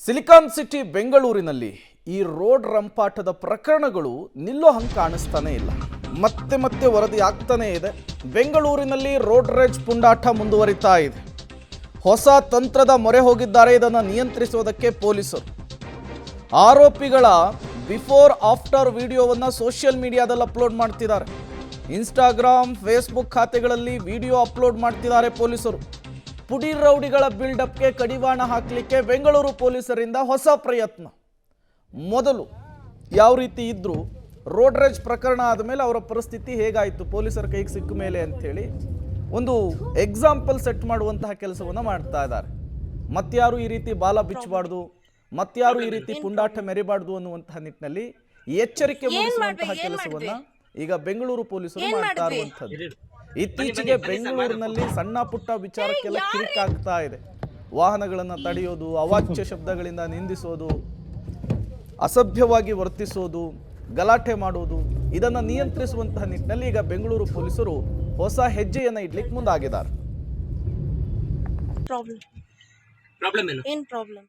Silicon city ಬೆಂಗಳೂರಿನಲ್ಲಿ ಈ road ರಂಪಾಟದ ಪ್ರಕರಣಗಳು ನಿಲ್ಲೋ ಹಂಗೆ ಕಾಣಿಸ್ತಾನೆ ಇಲ್ಲ. ಮತ್ತೆ ಮತ್ತೆ ವರದಿ ಆಗ್ತಾನೆ ಇದೆ. ಬೆಂಗಳೂರಿನಲ್ಲಿ ರೋಡ್ ರೇಜ್ ಪುಂಡಾಟ ಮುಂದುವರಿತಾ ಇದೆ. ಹೊಸ ತಂತ್ರದ ಮೊರೆ ಹೋಗಿದ್ದಾರೆ ಇದನ್ನು ನಿಯಂತ್ರಿಸುವುದಕ್ಕೆ ಪೊಲೀಸರು. ಆರೋಪಿಗಳ ಬಿಫೋರ್ ಆಫ್ಟರ್ ವಿಡಿಯೋವನ್ನು ಸೋಷಿಯಲ್ ಮೀಡಿಯಾದಲ್ಲಿ ಅಪ್ಲೋಡ್ ಮಾಡ್ತಿದ್ದಾರೆ. ಇನ್ಸ್ಟಾಗ್ರಾಮ್, ಫೇಸ್ಬುಕ್ ಖಾತೆಗಳಲ್ಲಿ ವಿಡಿಯೋ ಅಪ್ಲೋಡ್ ಮಾಡ್ತಿದ್ದಾರೆ ಪೊಲೀಸರು. ಪುಡಿ ರೌಡಿಗಳ ಬಿಲ್ಡಪ್ಗೆ ಕಡಿವಾಣ ಹಾಕಲಿಕ್ಕೆ ಬೆಂಗಳೂರು ಪೊಲೀಸರಿಂದ ಹೊಸ ಪ್ರಯತ್ನ. ಮೊದಲು ಯಾವ ರೀತಿ ಇದ್ದರು, ರೋಡ್ ರೇಜ್ ಪ್ರಕರಣ ಆದಮೇಲೆ ಅವರ ಪರಿಸ್ಥಿತಿ ಹೇಗಾಯಿತು ಪೊಲೀಸರ ಕೈಗೆ ಸಿಕ್ಕ ಮೇಲೆ ಅಂಥೇಳಿ ಒಂದು ಎಕ್ಸಾಂಪಲ್ ಸೆಟ್ ಮಾಡುವಂತಹ ಕೆಲಸವನ್ನು ಮಾಡ್ತಾ ಇದ್ದಾರೆ. ಮತ್ಯಾರು ಈ ರೀತಿ ಬಾಲ ಬಿಚ್ಚಬಾರ್ದು, ಮತ್ಯಾರು ಈ ರೀತಿ ಪುಂಡಾಟ ಮೆರಿಬಾರ್ದು ಅನ್ನುವಂತಹ ನಿಟ್ಟಿನಲ್ಲಿ ಎಚ್ಚರಿಕೆ ಮೂಡಿಸುವಂತಹ ಕೆಲಸವನ್ನ ಈಗ ಬೆಂಗಳೂರು ಪೊಲೀಸರು ಮಾಡ್ತಾ ಇರುವಂಥದ್ದು. ಇತ್ತೀಚೆಗೆ ಬೆಂಗಳೂರಿನಲ್ಲಿ ಸಣ್ಣ ಪುಟ್ಟ ವಿಚಾರಕ್ಕೆಲ್ಲ ಕಿರಿಕಾಗ್ತಾ ಇದೆ. ವಾಹನಗಳನ್ನು ತಡೆಯೋದು, ಅವಾಚ್ಯ ಶಬ್ದಗಳಿಂದ ನಿಂದಿಸೋದು, ಅಸಭ್ಯವಾಗಿ ವರ್ತಿಸೋದು, ಗಲಾಟೆ ಮಾಡೋದು, ಇದನ್ನು ನಿಯಂತ್ರಿಸುವಂತಹ ನಿಟ್ಟಿನಲ್ಲಿ ಈಗ ಬೆಂಗಳೂರು ಪೊಲೀಸರು ಹೊಸ ಹೆಜ್ಜೆಯನ್ನು ಇಡ್ಲಿಕ್ಕೆ ಮುಂದಾಗಿದ್ದಾರೆ. ಪ್ರಾಬ್ಲಮ್ ಏನು ಪ್ರಾಬ್ಲಮ್